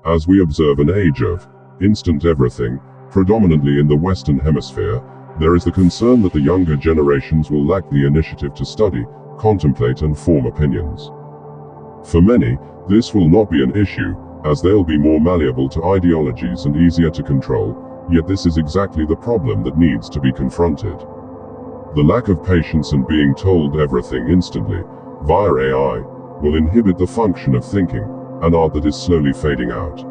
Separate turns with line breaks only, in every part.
As we observe an age of instant everything, predominantly in the Western Hemisphere, there is the concern that the younger generations will lack the initiative to study, contemplate and form opinions. For many, this will not be an issue, as they'll be more malleable to ideologies and easier to control, yet this is exactly the problem that needs to be confronted. The lack of patience and being told everything instantly, via AI, will inhibit the function of thinking, an art that is slowly fading out.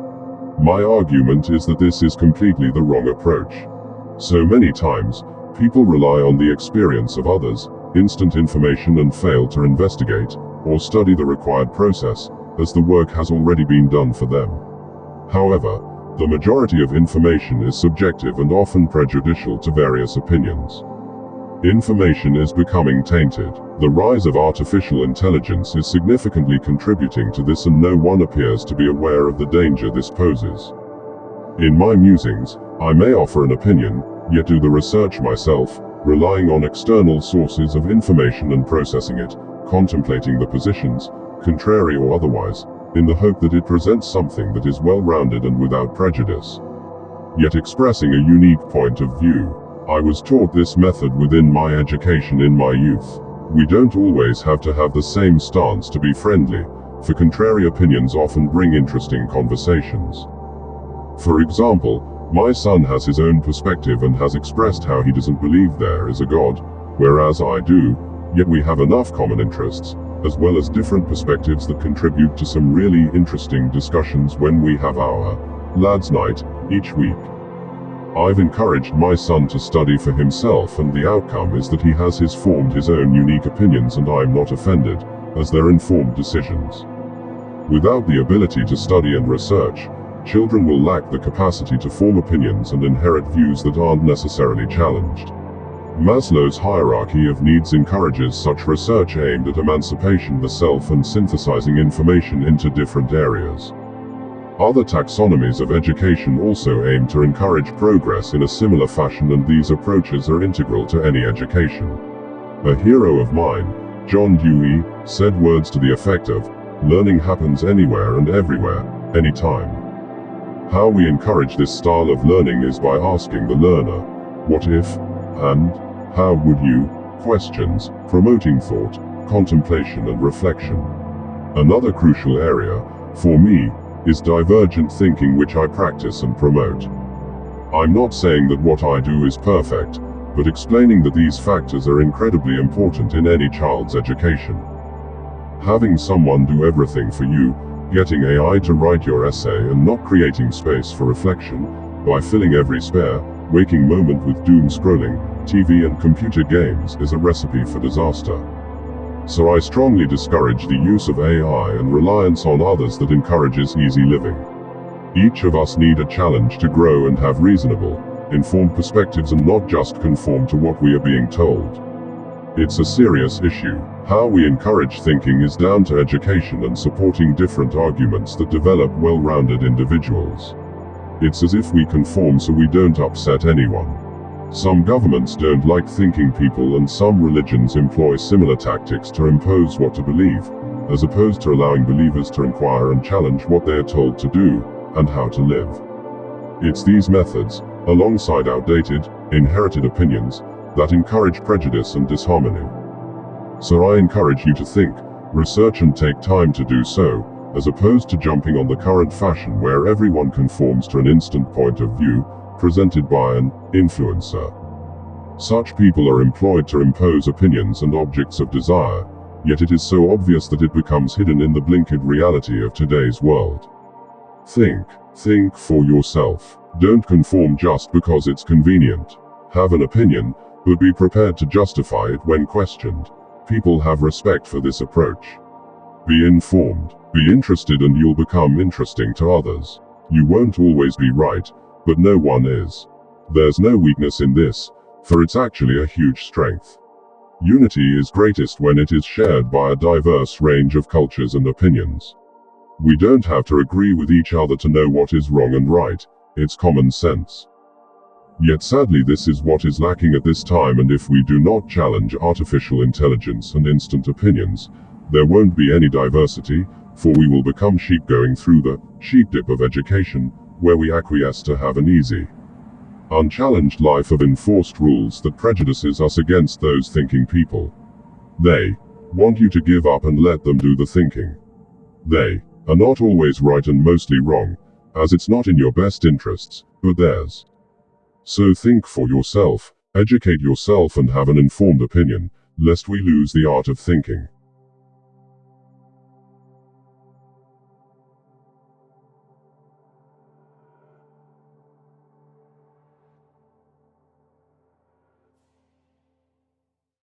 My argument is that this is completely the wrong approach. So many times, people rely on the experience of others, instant information and fail to investigate, or study the required process, as the work has already been done for them. However, the majority of information is subjective and often prejudicial to various opinions. Information is becoming tainted. The rise of artificial intelligence is significantly contributing to this, and no one appears to be aware of the danger this poses. In my musings, I may offer an opinion, yet do the research myself, relying on external sources of information and processing it, contemplating the positions, contrary or otherwise, in the hope that it presents something that is well-rounded and without prejudice, yet expressing a unique point of view. I was taught this method within my education in my youth. We don't always have to have the same stance to be friendly, for contrary opinions often bring interesting conversations. For example, my son has his own perspective and has expressed how he doesn't believe there is a God, whereas I do, yet we have enough common interests, as well as different perspectives that contribute to some really interesting discussions when we have our lads' night each week. I've encouraged my son to study for himself, and the outcome is that he has formed his own unique opinions, and I'm not offended, as they're informed decisions. Without the ability to study and research, children will lack the capacity to form opinions and inherit views that aren't necessarily challenged. Maslow's hierarchy of needs encourages such research aimed at emancipation the self and synthesizing information into different areas. Other taxonomies of education also aim to encourage progress in a similar fashion, and these approaches are integral to any education. A hero of mine, John Dewey, said words to the effect of, "Learning happens anywhere and everywhere, anytime." How we encourage this style of learning is by asking the learner, "What if?" and "How would you?" questions, promoting thought, contemplation and reflection. Another crucial area, for me, is divergent thinking, which I practice and promote. I'm not saying that what I do is perfect, but explaining that these factors are incredibly important in any child's education. Having someone do everything for you, getting AI to write your essay and not creating space for reflection, by filling every spare, waking moment with doom scrolling, TV and computer games is a recipe for disaster. So I strongly discourage the use of AI and reliance on others that encourages easy living. Each of us need a challenge to grow and have reasonable, informed perspectives and not just conform to what we are being told. It's a serious issue. How we encourage thinking is down to education and supporting different arguments that develop well-rounded individuals. It's as if we conform so we don't upset anyone. Some governments don't like thinking people, and some religions employ similar tactics to impose what to believe, as opposed to allowing believers to inquire and challenge what they are told to do, and how to live. It's these methods, alongside outdated, inherited opinions, that encourage prejudice and disharmony. So I encourage you to think, research and take time to do so, as opposed to jumping on the current fashion where everyone conforms to an instant point of view, presented by an influencer. Such people are employed to impose opinions and objects of desire, yet it is so obvious that it becomes hidden in the blinkered reality of today's world. Think for yourself. Don't conform just because it's convenient. Have an opinion, but be prepared to justify it when questioned. People have respect for this approach. Be informed, be interested, and you'll become interesting to others. You won't always be right, but no one is. There's no weakness in this, for it's actually a huge strength. Unity is greatest when it is shared by a diverse range of cultures and opinions. We don't have to agree with each other to know what is wrong and right, it's common sense. Yet sadly this is what is lacking at this time, and if we do not challenge artificial intelligence and instant opinions, There won't be any diversity, for we will become sheep going through the sheep dip of education, where we acquiesce to have an easy, unchallenged life of enforced rules that prejudices us against those thinking people. They want you to give up and let them do the thinking. They are not always right and mostly wrong, as it's not in your best interests, but theirs. So think for yourself, educate yourself and have an informed opinion, lest we lose the art of thinking.